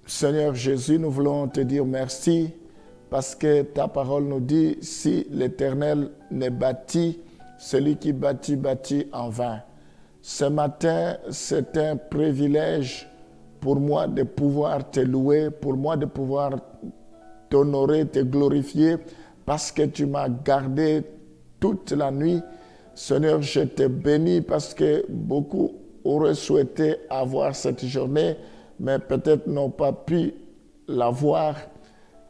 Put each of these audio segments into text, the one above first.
Seigneur Jésus, nous voulons te dire merci parce que ta parole nous dit, si l'Éternel ne bâtit, celui qui bâtit, bâtit en vain. Ce matin, c'est un privilège pour moi de pouvoir te louer, pour moi de pouvoir t'honorer, te glorifier, parce que tu m'as gardé toute la nuit. Seigneur, je te bénis parce que beaucoup auraient souhaité avoir cette journée, mais peut-être n'ont pas pu l'avoir.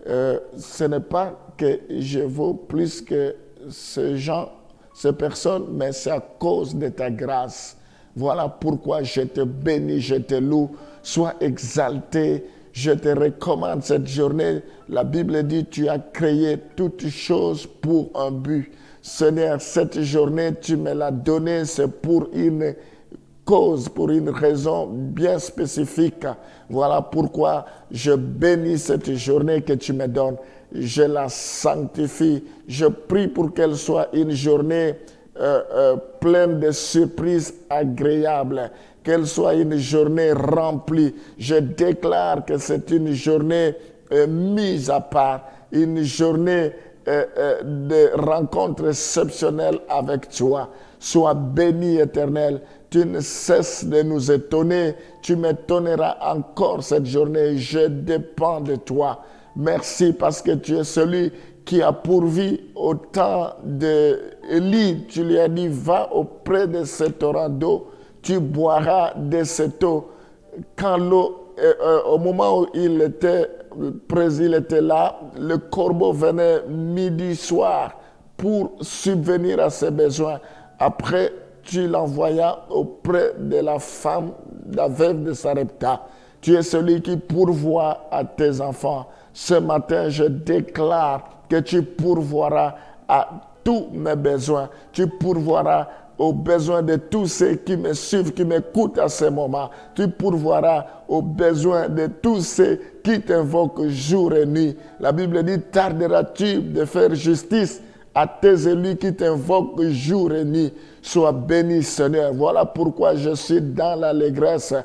Ce n'est pas que je vaux plus que ces gens, ces personnes, mais c'est à cause de ta grâce. Voilà pourquoi je te bénis, je te loue. Sois exalté. Je te recommande cette journée. La Bible dit, tu as créé toutes choses pour un but. Seigneur, cette journée, tu me l'as donnée, c'est pour une cause, pour une raison bien spécifique. Voilà pourquoi je bénis cette journée que tu me donnes. Je la sanctifie. Je prie pour qu'elle soit une journée pleine de surprises agréables. Qu'elle soit une journée remplie. Je déclare que c'est une journée mise à part, une journée de rencontres exceptionnelles avec toi. Sois béni, Éternel. Tu ne cesses de nous étonner. Tu m'étonneras encore cette journée. Je dépends de toi. Merci parce que tu es celui qui a pourvu au temps d'Élie. Tu lui as dit, va auprès de ce torrent d'eau. Tu boiras de cette eau. Quand l'eau, au moment où il était là, le corbeau venait midi soir pour subvenir à ses besoins. Après, tu l'envoyas auprès de la femme, la veuve de Sarepta. Tu es celui qui pourvoit à tes enfants. Ce matin, je déclare que tu pourvoiras à tous mes besoins. Tu pourvoiras aux besoins de tous ceux qui me suivent, qui m'écoutent à ce moment. Tu pourvoiras aux besoins de tous ceux qui t'invoquent jour et nuit. La Bible dit, tarderas-tu de faire justice à tes élus qui t'invoquent jour et nuit. Sois béni, Seigneur. Voilà pourquoi je suis dans l'allégresse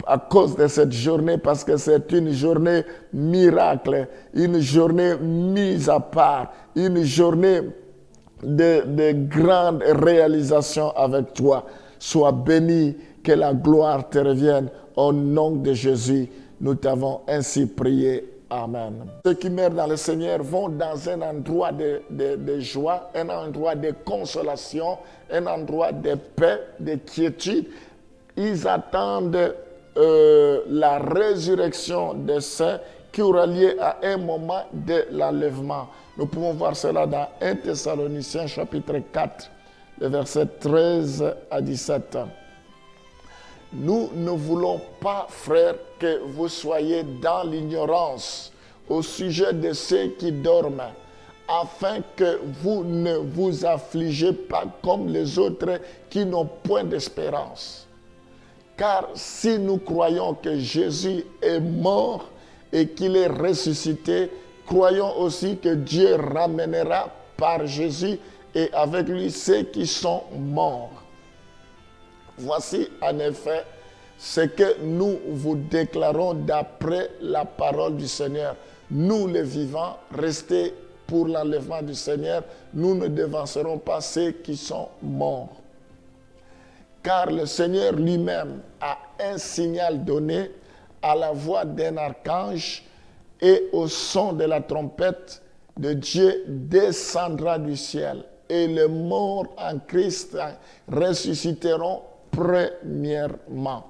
à cause de cette journée, parce que c'est une journée miracle, une journée mise à part, une journée de grandes réalisations avec toi. Sois béni, que la gloire te revienne. Au nom de Jésus, nous t'avons ainsi prié. Amen. Ceux qui meurent dans le Seigneur vont dans un endroit de joie, un endroit de consolation, un endroit de paix, de quiétude. Ils attendent la résurrection des saints qui aura lieu à un moment de l'enlèvement. Nous pouvons voir cela dans 1 Thessaloniciens chapitre 4, le verset 13 à 17. Nous ne voulons pas, frères, que vous soyez dans l'ignorance au sujet de ceux qui dorment, afin que vous ne vous affligez pas comme les autres qui n'ont point d'espérance. Car si nous croyons que Jésus est mort et qu'il est ressuscité, croyons aussi que Dieu ramènera par Jésus et avec lui ceux qui sont morts. Voici en effet ce que nous vous déclarons d'après la parole du Seigneur. Nous les vivants, restés pour l'enlèvement du Seigneur, nous ne devancerons pas ceux qui sont morts. Car le Seigneur lui-même a un signal donné à la voix d'un archange et au son de la trompette de Dieu descendra du ciel. Et les morts en Christ ressusciteront premièrement.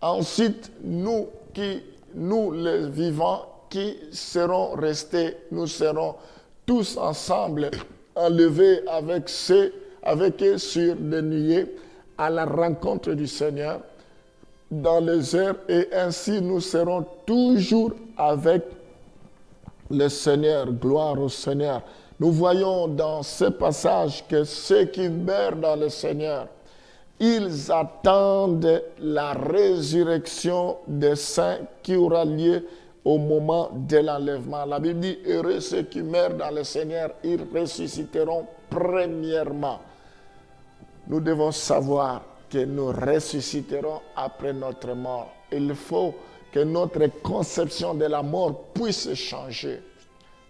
Ensuite, nous les vivants qui serons restés, nous serons tous ensemble enlevés avec eux sur les nuées à la rencontre du Seigneur dans les airs, et ainsi nous serons toujours avec le Seigneur. Gloire au Seigneur. Nous voyons dans ce passage que ceux qui meurent dans le Seigneur, ils attendent la résurrection des saints qui aura lieu au moment de l'enlèvement. La Bible dit, heureux ceux qui meurent dans le Seigneur, ils ressusciteront premièrement. Nous devons savoir que nous ressusciterons après notre mort. Il faut que notre conception de la mort puisse changer.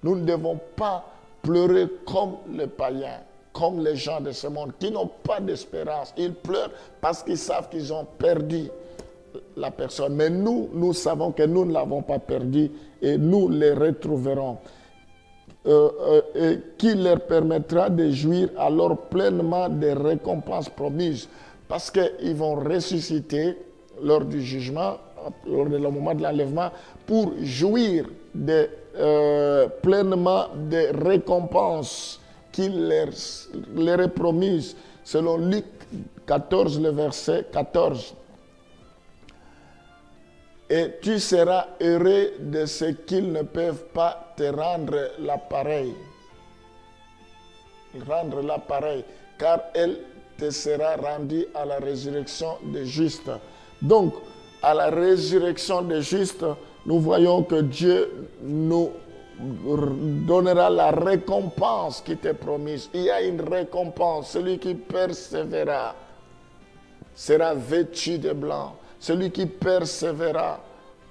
Nous ne devons pas pleurer comme les païens, comme les gens de ce monde qui n'ont pas d'espérance. Ils pleurent parce qu'ils savent qu'ils ont perdu la personne. Mais nous savons que nous ne l'avons pas perdu et nous les retrouverons. Et qui leur permettra de jouir alors pleinement des récompenses promises. Parce qu'ils vont ressusciter lors du jugement, lors du moment de l'enlèvement, pour jouir pleinement des récompenses qu'il leur est promise, selon Luc 14, le verset 14. Et tu seras heureux de ce qu'ils ne peuvent pas te rendre l'appareil. Rendre l'appareil, car elle te sera rendue à la résurrection des justes. Donc, à la résurrection des justes, nous voyons que Dieu nous donnera la récompense qui t'est promise. Il y a une récompense. Celui qui persévérera sera vêtu de blanc. Celui qui persévérera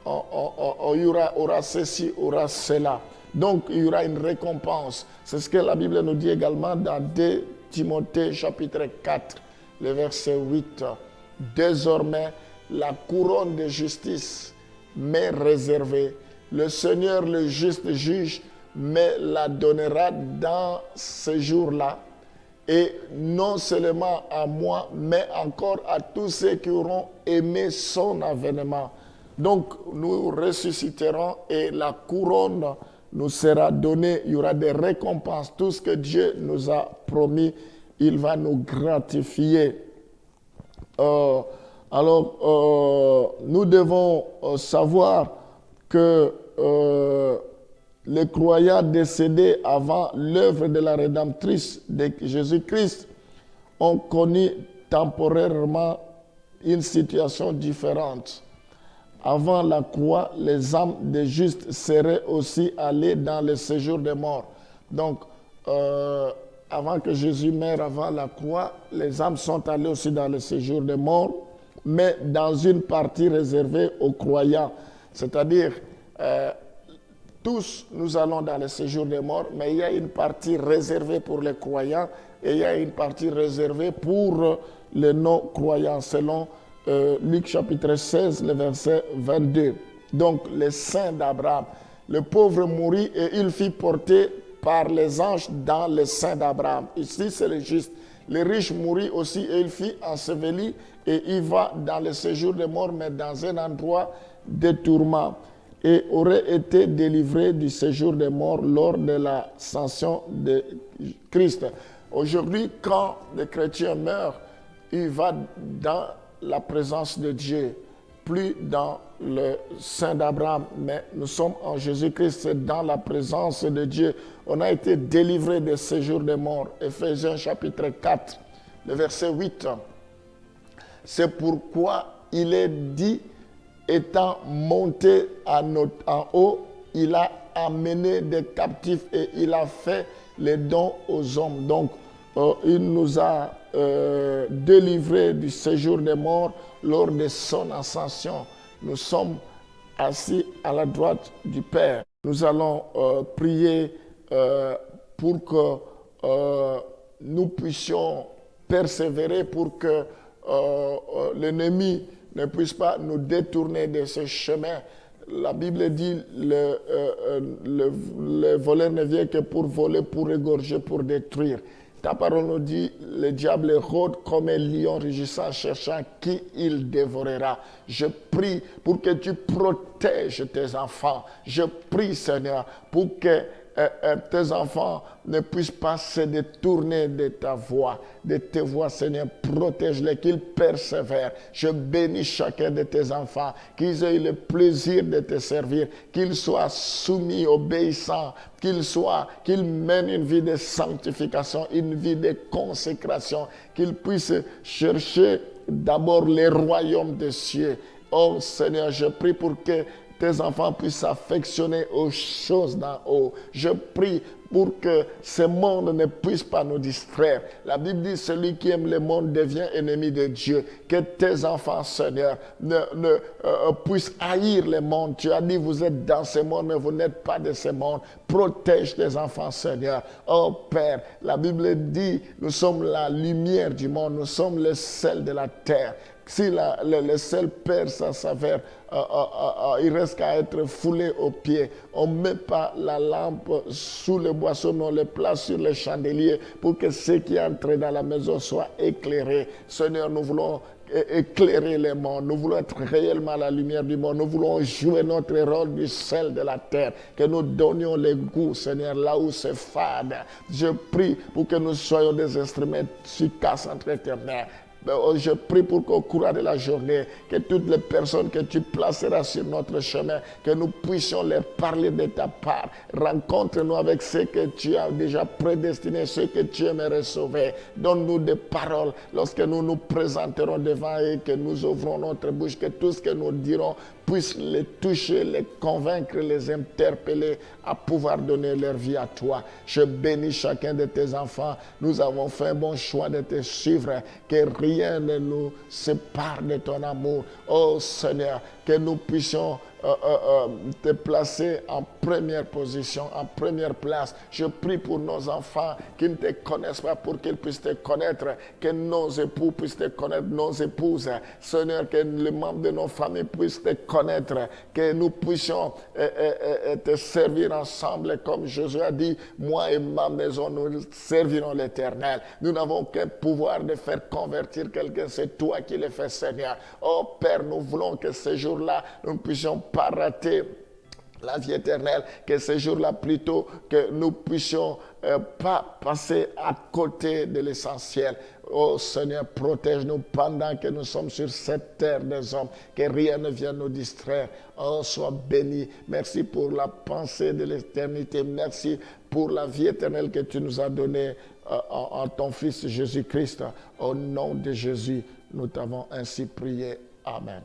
aura ceci, aura cela. Donc, il y aura une récompense. C'est ce que la Bible nous dit également dans 2 Timothée chapitre 4, le verset 8. Désormais, la couronne de justice m'est réservée. Le Seigneur, le juste juge, me la donnera dans ce jour-là. Et non seulement à moi, mais encore à tous ceux qui auront aimé son avènement. Donc, nous ressusciterons et la couronne nous sera donnée. Il y aura des récompenses. Tout ce que Dieu nous a promis, il va nous gratifier. Nous devons savoir que les croyants décédés avant l'œuvre de la rédemptrice de Jésus-Christ ont connu temporairement une situation différente. Avant la croix, les âmes des justes seraient aussi allées dans le séjour des morts. Donc, avant que Jésus meure, avant la croix, les âmes sont allées aussi dans le séjour des morts, mais dans une partie réservée aux croyants. C'est-à-dire, tous nous allons dans le séjour des morts, mais il y a une partie réservée pour les croyants et il y a une partie réservée pour les non-croyants, selon Luc chapitre 16, le verset 22. Donc, les saints d'Abraham. Le pauvre mourut et il fut porté par les anges dans les saints d'Abraham. Ici, c'est le juste. Le riche mourut aussi et il fut enseveli et il va dans le séjour des morts, mais dans un endroit de tourment, et aurait été délivré du séjour des morts lors de l'ascension de Christ. Aujourd'hui, quand le chrétien meurt, il va dans la présence de Dieu, plus dans le sein d'Abraham, mais nous sommes en Jésus-Christ, c'est dans la présence de Dieu. On a été délivré du séjour des morts. Éphésiens chapitre 4, le verset 8. C'est pourquoi il est dit, étant monté en haut, il a amené des captifs et il a fait les dons aux hommes. Donc, il nous a délivrés du séjour des morts lors de son ascension. Nous sommes assis à la droite du Père. Nous allons prier pour que nous puissions persévérer, pour que l'ennemi ne puisse pas nous détourner de ce chemin. La Bible dit le voleur ne vient que pour voler, pour égorger, pour détruire. Ta parole nous dit, le diable rôde comme un lion rugissant, cherchant qui il dévorera. Je prie pour que tu protèges tes enfants. Je prie, Seigneur, pour que tes enfants ne puissent pas se détourner de ta voix, de tes voix, Seigneur. Protège-les, qu'ils persévèrent. Je bénis chacun de tes enfants, qu'ils aient le plaisir de te servir, qu'ils soient soumis, obéissants, qu'ils mènent une vie de sanctification, une vie de consécration, qu'ils puissent chercher d'abord les royaumes des cieux. Oh Seigneur, je prie pour que tes enfants puissent s'affectionner aux choses d'en haut. Je prie pour que ce monde ne puisse pas nous distraire. La Bible dit, celui qui aime le monde devient ennemi de Dieu. Que tes enfants, Seigneur, puissent haïr le monde. Tu as dit, vous êtes dans ce monde, mais vous n'êtes pas de ce monde. Protège tes enfants, Seigneur. Oh Père, la Bible dit, nous sommes la lumière du monde, nous sommes le sel de la terre. Si le sel perd sa saveur, il reste qu'à être foulé aux pieds. On ne met pas la lampe sous le boisseau, mais on le place sur le chandelier pour que ceux qui entrent dans la maison soient éclairés. Seigneur, nous voulons éclairer le monde. Nous voulons être réellement la lumière du monde. Nous voulons jouer notre rôle du sel de la terre. Que nous donnions le goût, Seigneur, là où c'est fade. Je prie pour que nous soyons des instruments efficaces entre tes mains. Je prie pour qu'au cours de la journée, que toutes les personnes que tu placeras sur notre chemin, que nous puissions leur parler de ta part. Rencontre-nous avec ceux que tu as déjà prédestinés, ceux que tu aimerais sauver. Donne-nous des paroles lorsque nous nous présenterons devant eux, que nous ouvrons notre bouche, que tout ce que nous dirons puisse les toucher, les convaincre, les interpeller à pouvoir donner leur vie à toi. Je bénis chacun de tes enfants. Nous avons fait un bon choix de te suivre. Que rien ne nous sépare de ton amour. Oh Seigneur, que nous puissions te placer en première position, en première place. Je prie pour nos enfants qui ne te connaissent pas, pour qu'ils puissent te connaître, que nos époux puissent te connaître, nos épouses. Seigneur, que les membres de nos familles puissent te connaître, que nous puissions te servir ensemble, comme Jésus a dit, moi et ma maison, nous servirons l'Éternel. Nous n'avons qu'un pouvoir de faire convertir quelqu'un, c'est toi qui le fais, Seigneur. Oh Père, nous voulons que ce jour-là, nous ne puissions pas rater la vie éternelle, que ce jour-là plutôt, que nous puissions pas passer à côté de l'essentiel. Oh Seigneur, protège-nous pendant que nous sommes sur cette terre des hommes, que rien ne vienne nous distraire. Oh, sois béni. Merci pour la pensée de l'éternité. Merci pour la vie éternelle que tu nous as donnée en ton Fils Jésus-Christ. Au nom de Jésus, nous t'avons ainsi prié. Amen.